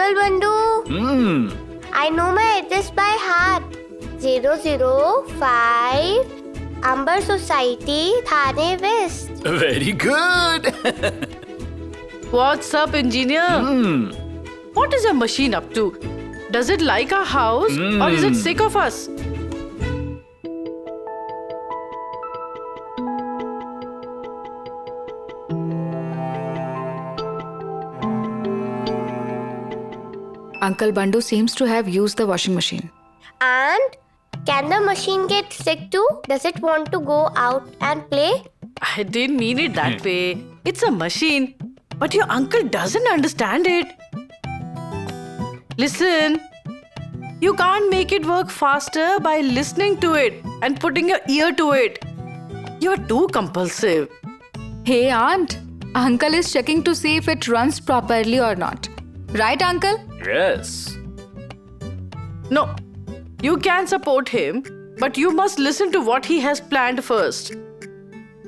Uncle Bandu. I know my address by heart. 005 Amber Society, Thane West. Very good. What's up, engineer? What is your machine up to? Does it like our house or is it sick of us? Uncle Bandu seems to have used the washing machine. And can the machine get sick too? Does it want to go out and play? I didn't mean it that way. It's a machine. But your uncle doesn't understand it. Listen, you can't make it work faster by listening to it and putting your ear to it. You're too compulsive. Hey aunt, uncle is checking to see if it runs properly or not. Right, uncle? Yes. No, you can support him, but you must listen to what he has planned first.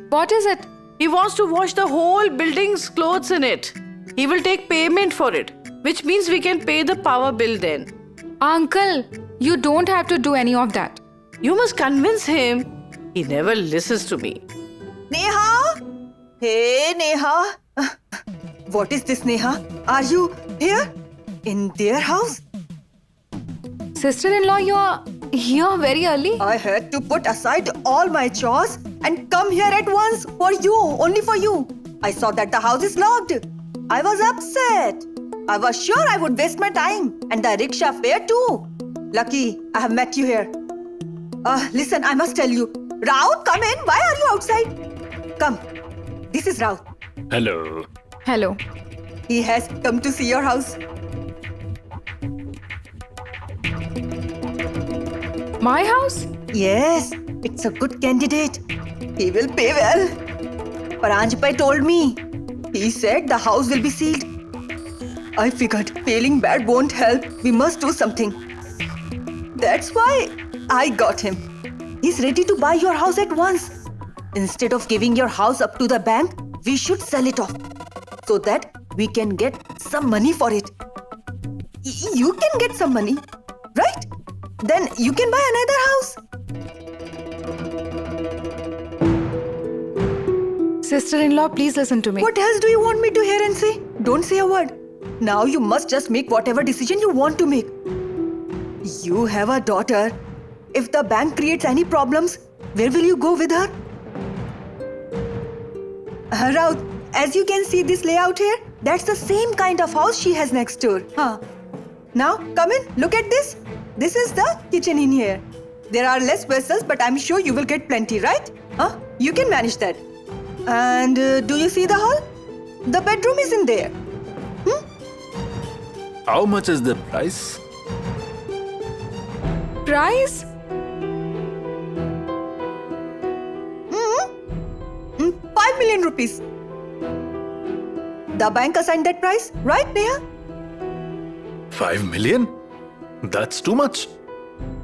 What is it? He wants to wash the whole building's clothes in it. He will take payment for it, which means we can pay the power bill then. Uncle, you don't have to do any of that. You must convince him. He never listens to me. Neha! Hey, Neha! What is this, Neha? Are you here? In their house? Sister-in-law, you are here very early. I had to put aside all my chores and come here at once for you, only for you. I saw that the house is locked. I was upset. I was sure I would waste my time and the rickshaw fare too. Lucky I have met you here. Listen, I must tell you. Raut, come in. Why are you outside? Come. This is Raut. Hello. Hello. He has come to see your house. My house? Yes, it's a good candidate. He will pay well. Paranjpai told me. He said the house will be sealed. I figured feeling bad won't help. We must do something. That's why I got him. He's ready to buy your house at once. Instead of giving your house up to the bank, we should sell it off so that we can get some money for it. You can get some money, right? Then you can buy another house. Sister-in-law, please listen to me. What else do you want me to hear and say? Don't say a word. Now you must just make whatever decision you want to make. You have a daughter. If the bank creates any problems, where will you go with her? Raut, as you can see this layout here, that's the same kind of house she has next door. Now, come in, look at this. This is the kitchen in here. There are less vessels, but I'm sure you will get plenty, right? You can manage that. And do you see the hall? The bedroom is in there. How much is the price? Price? 5 million rupees. The bank assigned that price, right, Neha? 5 million? That's too much.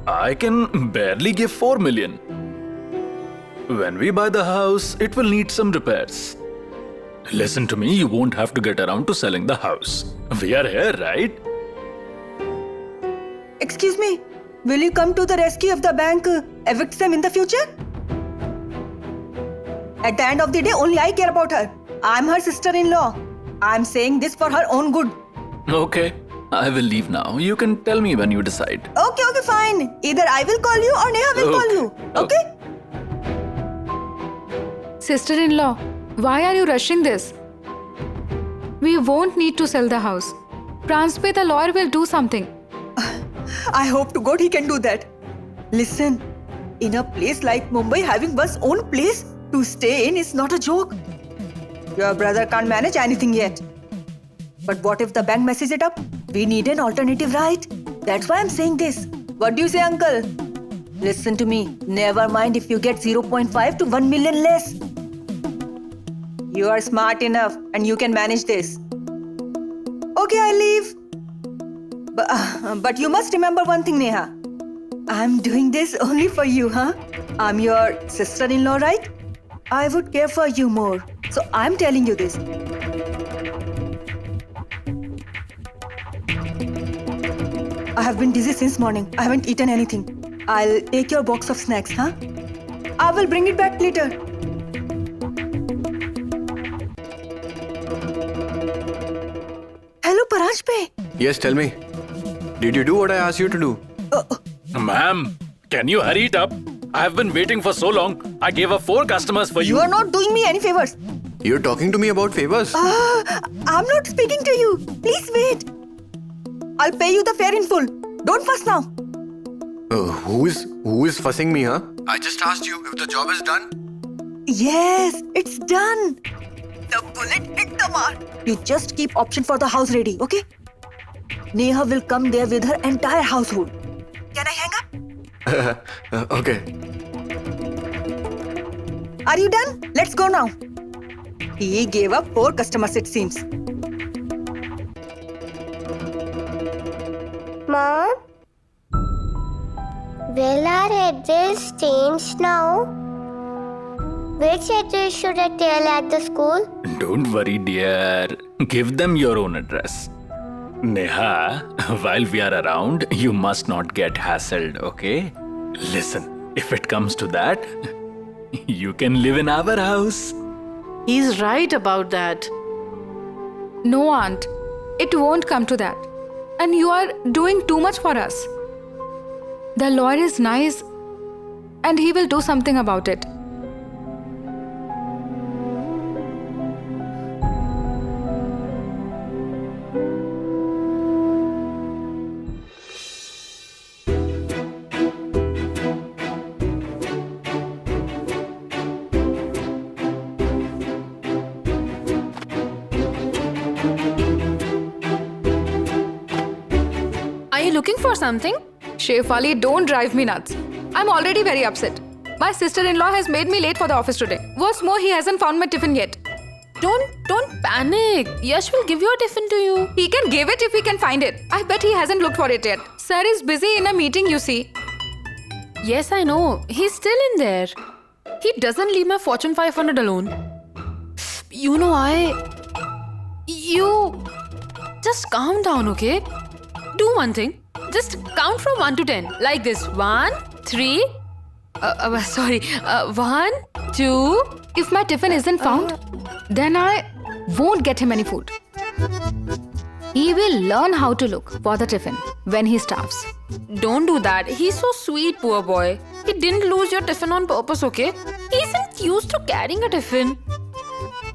I can barely give 4 million. When we buy the house, it will need some repairs. Listen to me, you won't have to get around to selling the house. We are here, right? Excuse me, will you come to the rescue if the bank evicts them in the future? At the end of the day, only I care about her. I'm her sister-in-law. I'm saying this for her own good. Okay, I will leave now. You can tell me when you decide. Okay, fine. Either I will call you or Neha will call you. Okay? Sister-in-law, why are you rushing this? We won't need to sell the house. Pranjpai, the lawyer, will do something. I hope to God he can do that. Listen, in a place like Mumbai, having one's own place to stay in is not a joke. Your brother can't manage anything yet. But what if the bank messes it up? We need an alternative, right? That's why I'm saying this. What do you say, uncle? Listen to me. Never mind if you get 0.5 to 1 million less. You are smart enough and you can manage this. Okay, I leave. But you must remember one thing, Neha. I'm doing this only for you, huh? I'm your sister-in-law, right? I would care for you more. So I'm telling you this. have been dizzy since morning. I haven't eaten anything. I'll take your box of snacks, huh? I will bring it back later. Hello, Paranjpe. Yes, tell me. Did you do what I asked you to do? Ma'am, can you hurry it up? I have been waiting for so long. I gave up 4 customers for you. You are not doing me any favors. You're talking to me about favors? I'm not speaking to you. Please wait. I'll pay you the fare in full. Don't fuss now. Who is fussing me, huh? I just asked you if the job is done. Yes, it's done. The bullet hit the mark. You just keep option for the house ready, okay? Neha will come there with her entire household. Can I hang up? Okay. Are you done? Let's go now. He gave up 4 customers, it seems. Mom? Will our address change now? Which address should I tell at the school? Don't worry, dear. Give them your own address. Neha, while we are around, you must not get hassled, okay? Listen, if it comes to that, you can live in our house. He's right about that. No, Aunt. It won't come to that. And you are doing too much for us. The lawyer is nice and he will do something about it. Are you looking for something? Shefali, don't drive me nuts. I'm already very upset. My sister-in-law has made me late for the office today. What's more, he hasn't found my tiffin yet. Don't panic. Yash will give you a tiffin to you. He can give it if he can find it. I bet he hasn't looked for it yet. Sir is busy in a meeting, you see. Yes, I know. He's still in there. He doesn't leave my Fortune 500 alone. You know, You... Just calm down, okay? Do one thing. Just count from 1 to 10. Like this. 1, 3... sorry. 1, 2... If my tiffin isn't found, then I won't get him any food. He will learn how to look for the tiffin when he starves. Don't do that. He's so sweet, poor boy. He didn't lose your tiffin on purpose, okay? He isn't used to carrying a tiffin.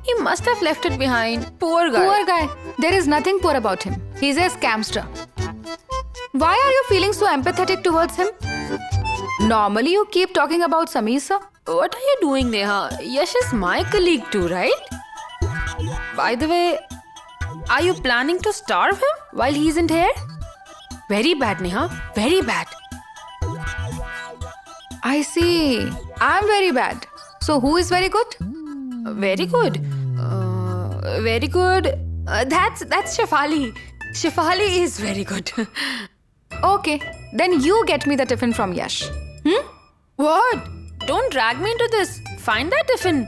He must have left it behind. Poor guy. Poor guy. There is nothing poor about him. He's a scamster. Why are you feeling so empathetic towards him? Normally you keep talking about Sameer sir. What are you doing, Neha? Yash is my colleague too, right? By the way, are you planning to starve him while he isn't here? Very bad, Neha. Very bad. I see. I'm very bad. So who is very good? Very good. Very good. That's Shefali. Shefali is very good. Okay, then you get me the tiffin from Yash. What? Don't drag me into this. Find that tiffin.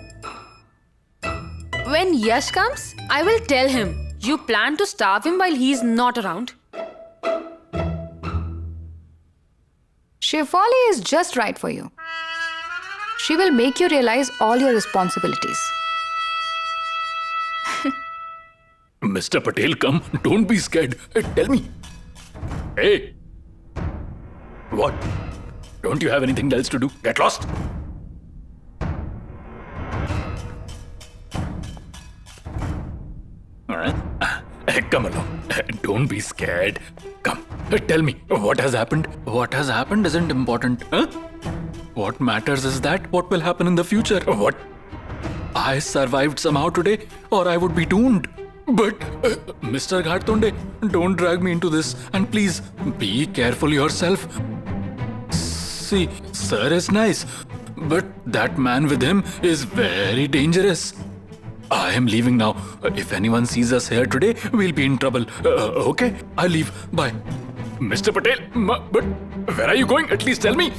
When Yash comes, I will tell him you plan to starve him while he's not around. Shefali is just right for you. She will make you realize all your responsibilities. Mr. Patel, come. Don't be scared. Tell me. Hey. What? Don't you have anything else to do? Get lost. Come along. Don't be scared. Come. Tell me, what has happened? What has happened isn't important. Huh? What matters is that what will happen in the future. What? I survived somehow today, or I would be doomed. But, Mr. Ghartonde, don't drag me into this. And please, be careful yourself. See, sir is nice, but that man with him is very dangerous. I am leaving now. If anyone sees us here today, we'll be in trouble. Okay, I'll leave. Bye. Mr. Patel, but where are you going? At least tell me.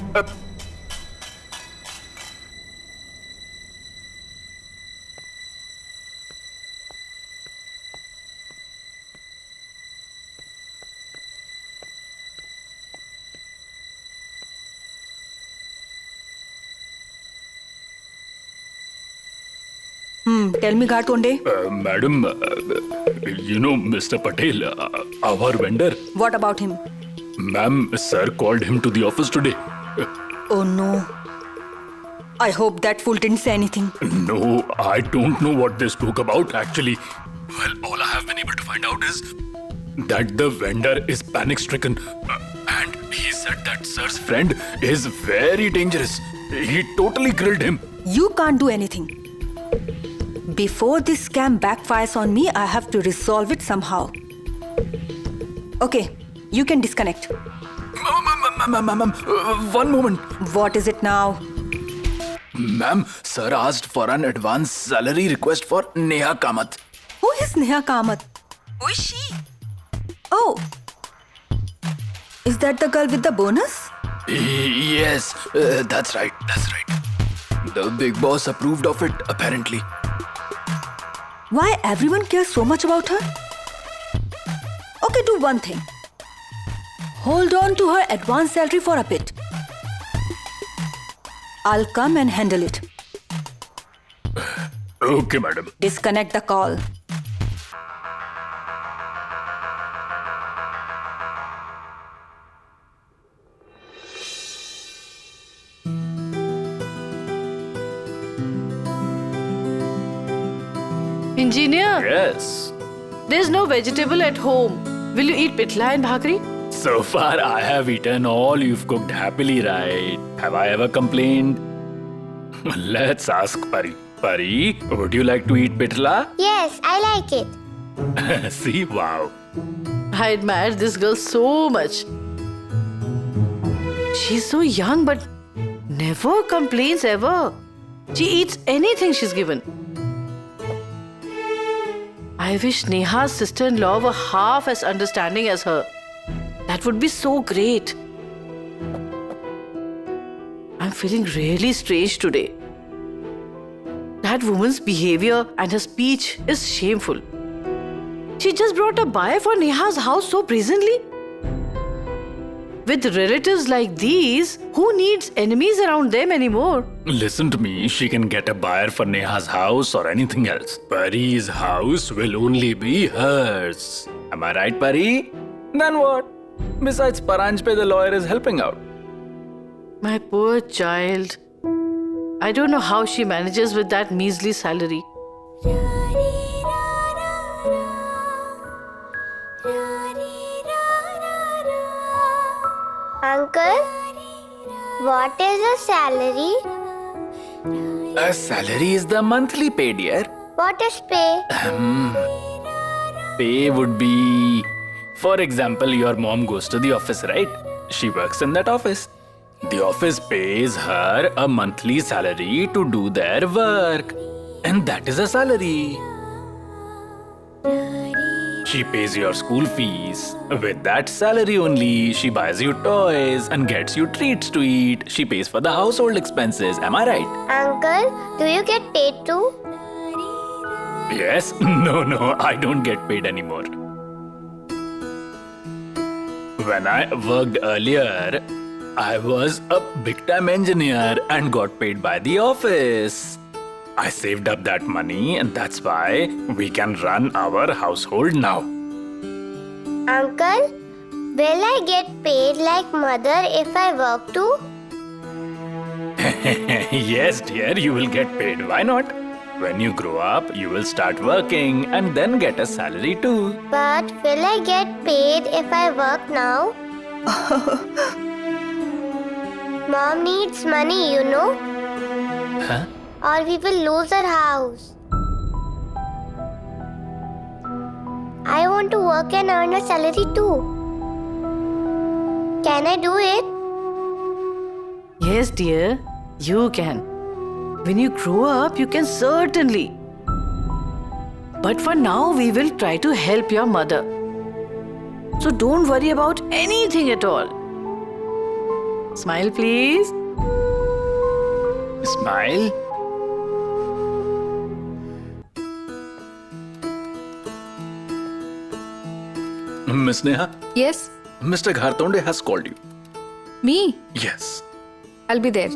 Tell me, Ghartonde. Madam, you know Mr. Patel, our vendor. What about him? Ma'am, sir called him to the office today. Oh no. I hope that fool didn't say anything. No, I don't know what they spoke about actually. Well, all I have been able to find out is that the vendor is panic stricken. And he said that sir's friend is very dangerous. He totally grilled him. You can't do anything. Before this scam backfires on me, I have to resolve it somehow. Okay, you can disconnect. Ma'am, one moment. What is it now? Ma'am, sir asked for an advance salary request for Neha Kamath. Who is Neha Kamath? Who is she? Oh, is that the girl with the bonus? Yes, that's right. The big boss approved of it, apparently. Why everyone cares so much about her? Okay, do one thing. Hold on to her advance salary for a bit. I'll come and handle it. Okay, madam. Disconnect the call. Engineer, Yes. there's no vegetable at home. Will you eat pitla and bhakri? So far, I have eaten all you've cooked happily, right? Have I ever complained? Let's ask Pari. Pari, would you like to eat pitla? Yes, I like it. See, wow. I admire this girl so much. She's so young but never complains ever. She eats anything she's given. I wish Neha's sister-in-law were half as understanding as her. That would be so great. I'm feeling really strange today. That woman's behavior and her speech is shameful. She just brought a buyer for Neha's house so brazenly. With relatives like these, who needs enemies around them anymore? Listen to me, she can get a buyer for Neha's house or anything else. Pari's house will only be hers. Am I right, Pari? Then what? Besides, Paranjpe the lawyer is helping out. My poor child. I don't know how she manages with that measly salary. Uncle, what is a salary? A salary is the monthly pay, dear. What is pay? Pay would be, for example, your mom goes to the office, right? She works in that office. The office pays her a monthly salary to do their work. And that is a salary. She pays your school fees. With that salary only, she buys you toys and gets you treats to eat. She pays for the household expenses. Am I right? Uncle, do you get paid too? Yes? No, I don't get paid anymore. When I worked earlier, I was a big-time engineer and got paid by the office. I saved up that money and that's why we can run our household now. Uncle, will I get paid like mother if I work too? Yes, dear, you will get paid. Why not? When you grow up, you will start working and then get a salary too. But will I get paid if I work now? Mom needs money, you know? Huh? Or we will lose our house. I want to work and earn a salary too. Can I do it? Yes, dear, you can. When you grow up, you can certainly. But for now, we will try to help your mother. So don't worry about anything at all. Smile, please. Smile. Miss Neha, Yes, Mr. Ghartonde has called you. me. Yes. I'll be there.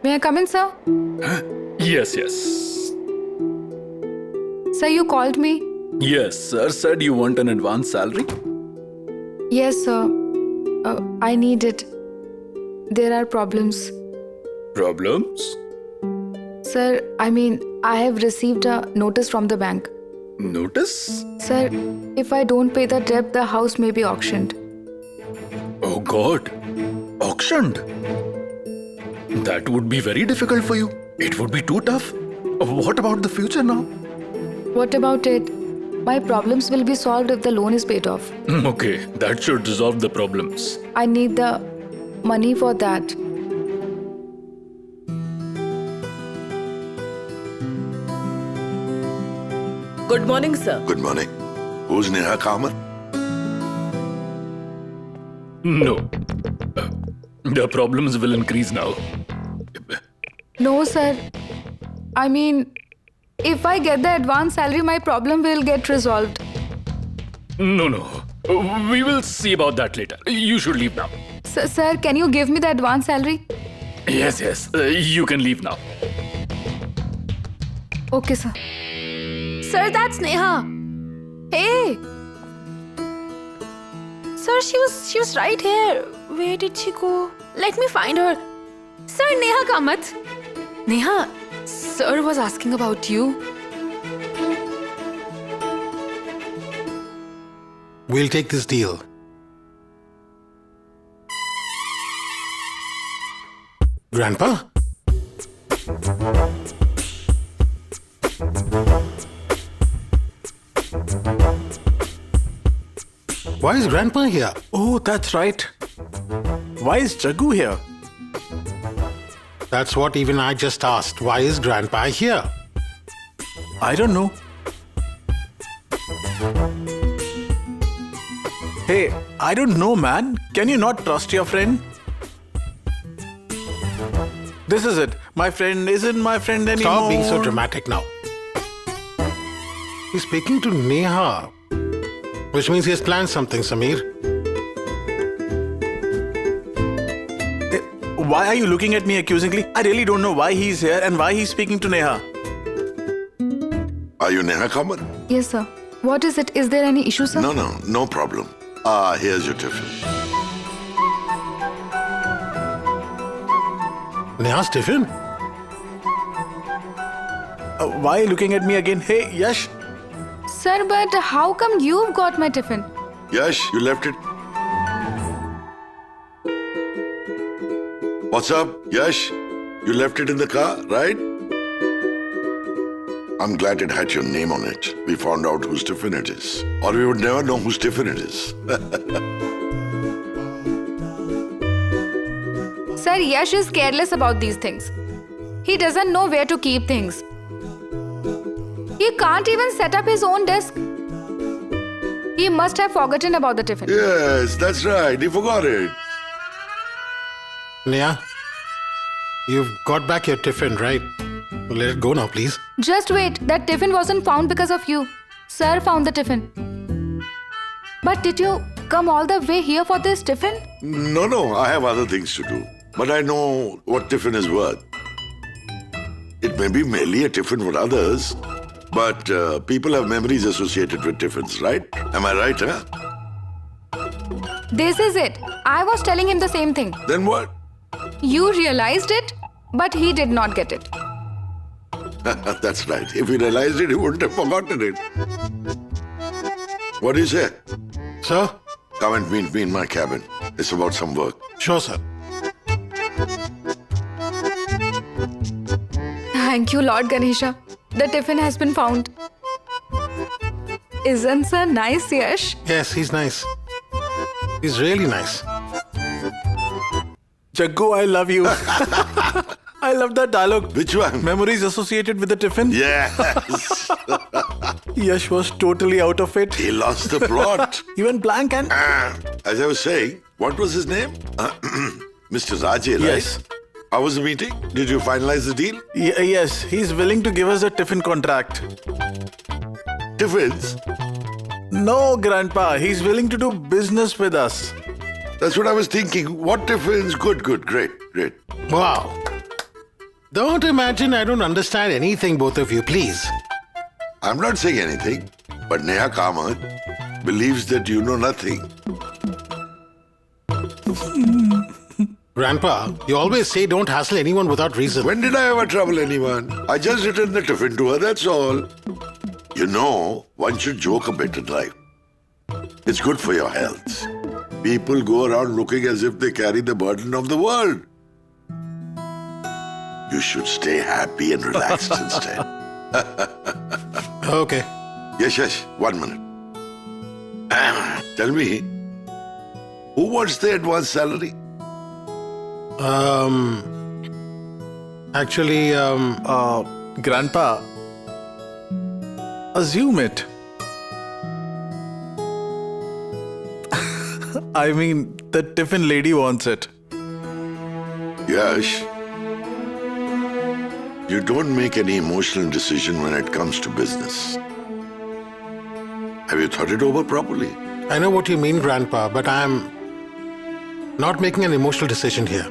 May I come in, sir? Yes, yes. Sir, you called me? Yes, sir said you want an advance salary. Yes, sir. I need it. There are problems. Problems? Sir, I mean, I have received a notice from the bank. Notice? Sir, if I don't pay the debt, the house may be auctioned. Oh God. Auctioned? That would be very difficult for you. It would be too tough. What about the future now? What about it? My problems will be solved if the loan is paid off. Okay, that should resolve the problems. I need the money for that. Good morning, sir. Good morning. Who's Neha Kamath? No. The problems will increase now. No, sir. I mean, if I get the advance salary, my problem will get resolved. No, no. We will see about that later. You should leave now. Sir, can you give me the advance salary? Yes, yes. You can leave now. Okay, sir. Sir, that's Neha. Hey. Sir, she was right here. Where did she go? Let me find her. Sir, Neha Kamath. Neha, sir was asking about you. We'll take this deal. Grandpa? Why is Grandpa here? Oh, that's right. Why is Jaggu here? That's what even I just asked. Why is Grandpa here? I don't know. Hey, I don't know, man. Can you not trust your friend? This is it. My friend isn't my friend anymore. Stop being so dramatic now. He's speaking to Neha, which means he has planned something, Sameer. Why are you looking at me accusingly? I really don't know why he's here and why he's speaking to Neha. Are you Neha Kamath? Yes, sir. What is it? Is there any issue, sir? No problem. Here's your tiffin. Neha's tiffin? Why are you looking at me again? Hey, Yash. Sir, but how come you've got my tiffin? Yash, you left it. What's up, Yash? You left it in the car, right? I'm glad it had your name on it. We found out whose tiffin it is. Or we would never know whose tiffin it is. Sir, Yash is careless about these things. He doesn't know where to keep things. He can't even set up his own desk. He must have forgotten about the tiffin. Yes, that's right. He forgot it. Neha, you've got back your tiffin, right? Let it go now, please. Just wait. That tiffin wasn't found because of you. Sir found the tiffin. But did you come all the way here for this tiffin? No. I have other things to do. But I know what tiffin is worth. It may be merely a tiffin for others, but people have memories associated with tiffins, right? Am I right, huh? This is it. I was telling him the same thing. Then what? You realized it, but he did not get it. That's right. If he realized it, he wouldn't have forgotten it. What do you say? Sir? Come and meet me in my cabin. It's about some work. Sure, sir. Thank you, Lord Ganesha. The tiffin has been found. Isn't sir nice, Yash? Yes, he's nice. He's really nice. Jaggu, I love you. I love that dialogue. Which one? Memories associated with the tiffin? Yes. Yash was totally out of it. He lost the plot. He went blank and... As I was saying, what was his name? Mr. Raje, right? Yes. How was the meeting? Did you finalize the deal? Yes, he's willing to give us a tiffin contract. Tiffins? No, Grandpa. He's willing to do business with us. That's what I was thinking. What tiffins? Good. Great. Wow. Don't imagine I don't understand anything, both of you, please. I'm not saying anything, but Neha Kamath believes that you know nothing. Grandpa, you always say don't hassle anyone without reason. When did I ever trouble anyone? I just returned the tiffin to her, that's all. You know, one should joke a bit in life. It's good for your health. People go around looking as if they carry the burden of the world. You should stay happy and relaxed instead. Okay. Yes, 1 minute. Tell me, who wants the advance salary? Actually, Grandpa, assume it. I mean, the tiffin lady wants it. Yash, you don't make any emotional decision when it comes to business. Have you thought it over properly? I know what you mean, Grandpa, but I'm not making an emotional decision here.